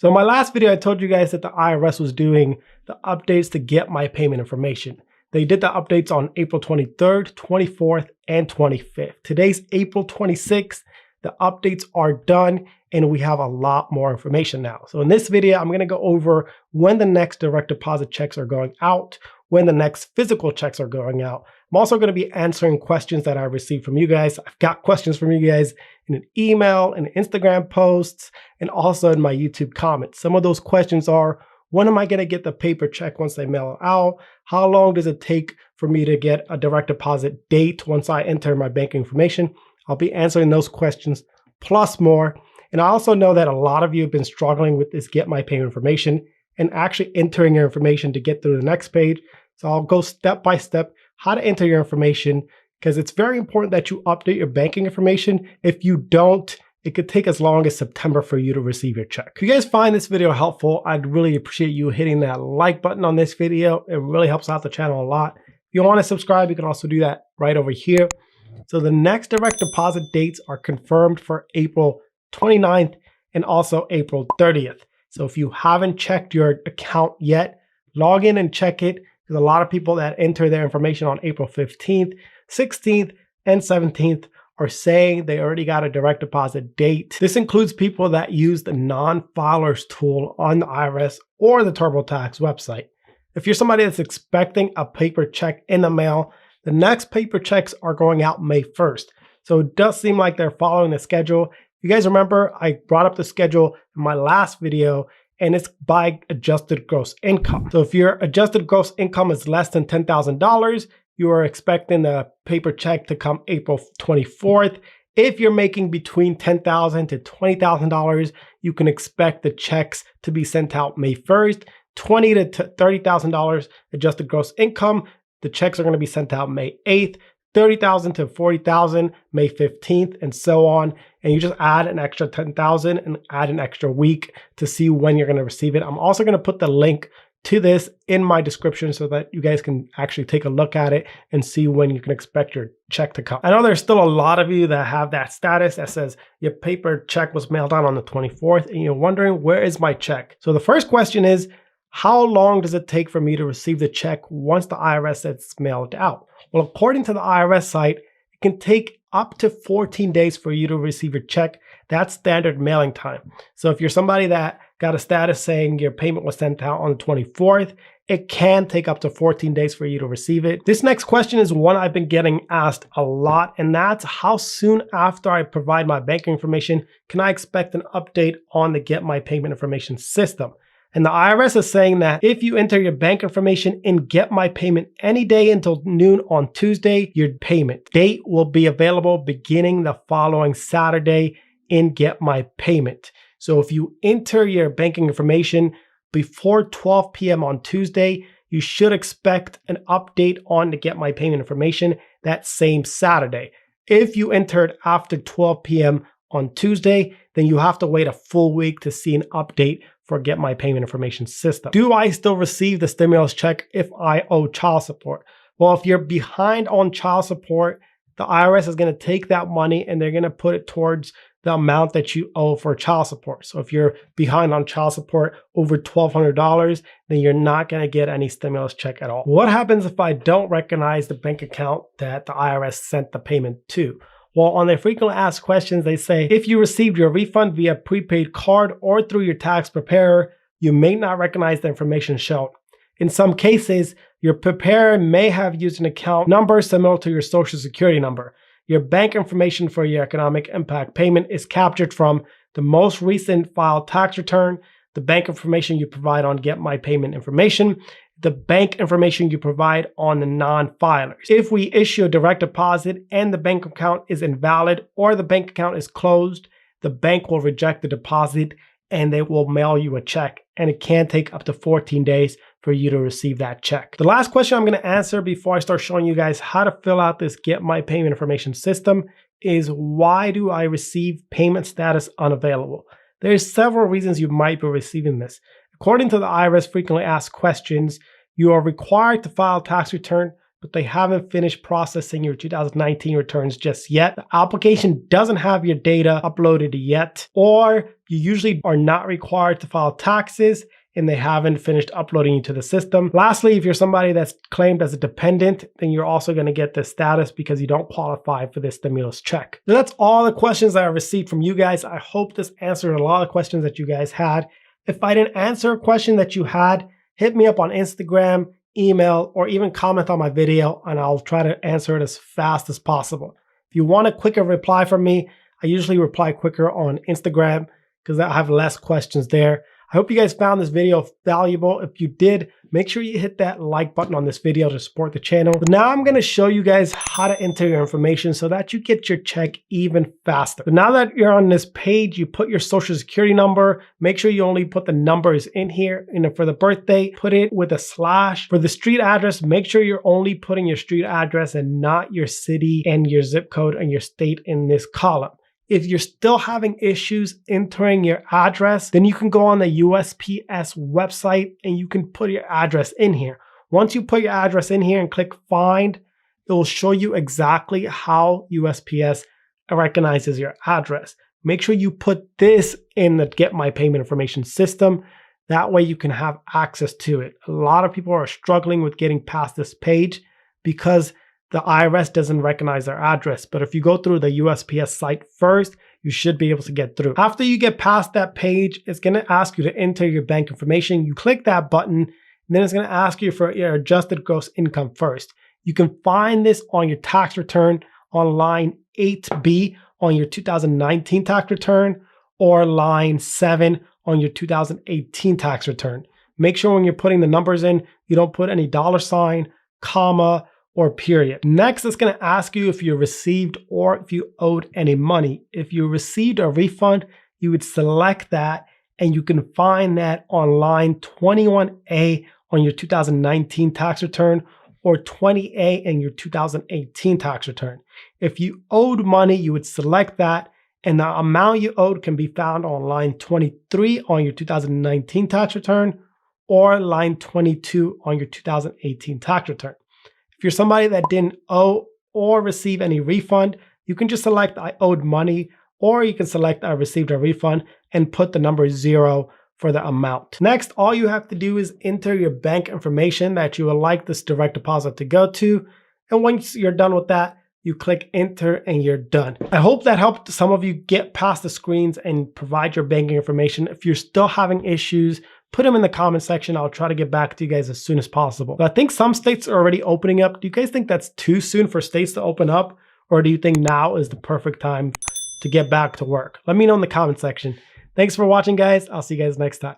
So in my last video, I told you guys that the IRS was doing the updates to get my payment information. They did the updates on April 23rd, 24th, and 25th. Today's April 26th. The updates are done and we have a lot more information now. So in this video, I'm gonna go over when the next direct deposit checks are going out, when the next physical checks are going out. I'm also gonna be answering questions that I received from you guys. I've got questions from you guys in an email, in Instagram posts, and also in my YouTube comments. Some of those questions are, when am I gonna get the paper check once they mail it out? How long does it take for me to get a direct deposit date once I enter my bank information? I'll be answering those questions plus more. And I also know that a lot of you have been struggling with this get my payment information and actually entering your information to get through the next page. So I'll go step by step how to enter your information, because it's very important that you update your banking information. If you don't, it could take as long as September for you to receive your check. If you guys find this video helpful, I'd really appreciate you hitting that like button on this video. It really helps out the channel a lot. If you want to subscribe, you can also do that right over here. So the next direct deposit dates are confirmed for April 29th and also April 30th. So if you haven't checked your account yet, log in and check it. There's a lot of people that enter their information on April 15th, 16th, and 17th are saying they already got a direct deposit date. This includes people that use the non-filers tool on the IRS or the TurboTax website. If you're somebody that's expecting a paper check in the mail, the next paper checks are going out May 1st. So it does seem like they're following the schedule. If you guys remember, I brought up the schedule in my last video, and it's by adjusted gross income. So if your adjusted gross income is less than $10,000, you are expecting the paper check to come April 24th. If you're making between $10,000 to $20,000, you can expect the checks to be sent out May 1st. $20,000 to $30,000 adjusted gross income, the checks are going to be sent out May 8th. $30,000 to $40,000, May 15th, and so on. And you just add an extra $10,000 and add an extra week to see when you're going to receive it. I'm also going to put the link to this in my description so that you guys can actually take a look at it and see when you can expect your check to come. I know there's still a lot of you that have that status that says your paper check was mailed out on the 24th and you're wondering, where is my check? So the first question is, how long does it take for me to receive the check once the IRS says it's mailed out? Well, according to the IRS site, it can take up to 14 days for you to receive your check. That's standard mailing time. So if you're somebody that got a status saying your payment was sent out on the 24th, it can take up to 14 days for you to receive it. This next question is one I've been getting asked a lot, and that's how soon after I provide my banking information can I expect an update on the Get My Payment Information system? And the IRS is saying that if you enter your bank information and Get My Payment any day until noon on Tuesday, your payment date will be available beginning the following Saturday in Get My Payment. So if you enter your banking information before 12 p.m. on Tuesday, you should expect an update on the Get My Payment information that same Saturday. If you entered after 12 p.m. on Tuesday, then you have to wait a full week to see an update for Get My Payment Information system. Do I still receive the stimulus check if I owe child support? Well, if you're behind on child support, the IRS is going to take that money and they're going to put it towards the amount that you owe for child support. So if you're behind on child support over $1,200, then you're not going to get any stimulus check at all. What happens if I don't recognize the bank account that the IRS sent the payment to? Well, on their frequently asked questions, they say, if you received your refund via prepaid card or through your tax preparer, you may not recognize the information shown. In some cases, your preparer may have used an account number similar to your social security number. Your bank information for your economic impact payment is captured from the most recent filed tax return, the bank information you provide on Get My Payment Information, the bank information you provide on the non-filers. If we issue a direct deposit and the bank account is invalid or the bank account is closed, the bank will reject the deposit and they will mail you a check. And it can take up to 14 days for you to receive that check. The last question I'm going to answer before I start showing you guys how to fill out this Get My Payment Information system is, why do I receive payment status unavailable? There's several reasons you might be receiving this. According to the IRS frequently asked questions, you are required to file a tax return but they haven't finished processing your 2019 returns just yet. The application doesn't have your data uploaded yet, or you usually are not required to file taxes and they haven't finished uploading you to the system. Lastly, if you're somebody that's claimed as a dependent, then you're also going to get this status because you don't qualify for this stimulus check. So that's all the questions that I received from you guys. I hope this answered a lot of questions that you guys had. If I didn't answer a question that you had, hit me up on Instagram, email, or even comment on my video, and I'll try to answer it as fast as possible. If you want a quicker reply from me, I usually reply quicker on Instagram because I have less questions there. I hope you guys found this video valuable. If you did, make sure you hit that like button on this video to support the channel. But now I'm going to show you guys how to enter your information so that you get your check even faster. But now that you're on this page, you put your social security number. Make sure you only put the numbers in here. And for the birthday, put it with a slash. For the street address, make sure you're only putting your street address and not your city and your zip code and your state in this column. If you're still having issues entering your address, then you can go on the USPS website and you can put your address in here. Once you put your address in here and click find, it will show you exactly how USPS recognizes your address. Make sure you put this in the Get My Payment Information system. That way you can have access to it. A lot of people are struggling with getting past this page because the IRS doesn't recognize their address. But if you go through the USPS site first, you should be able to get through. After you get past that page, it's going to ask you to enter your bank information. You click that button, and then it's going to ask you for your adjusted gross income first. You can find this on your tax return on line 8B on your 2019 tax return or line 7 on your 2018 tax return. Make sure when you're putting the numbers in, you don't put any $, comma, or period. Next, it's going to ask you if you received or if you owed any money. If you received a refund, you would select that, and you can find that on line 21A on your 2019 tax return or 20A in your 2018 tax return. If you owed money, you would select that, and the amount you owed can be found on line 23 on your 2019 tax return or line 22 on your 2018 tax return. If you're somebody that didn't owe or receive any refund, you can just select I owed money, or you can select I received a refund and put the number 0 for the amount. Next, all you have to do is enter your bank information that you would like this direct deposit to go to. And once you're done with that, you click enter and you're done. I hope that helped some of you get past the screens and provide your banking information. If you're still having issues, put them in the comment section. I'll try to get back to you guys as soon as possible. But I think some states are already opening up. Do you guys think that's too soon for states to open up? Or do you think now is the perfect time to get back to work? Let me know in the comment section. Thanks for watching, guys. I'll see you guys next time.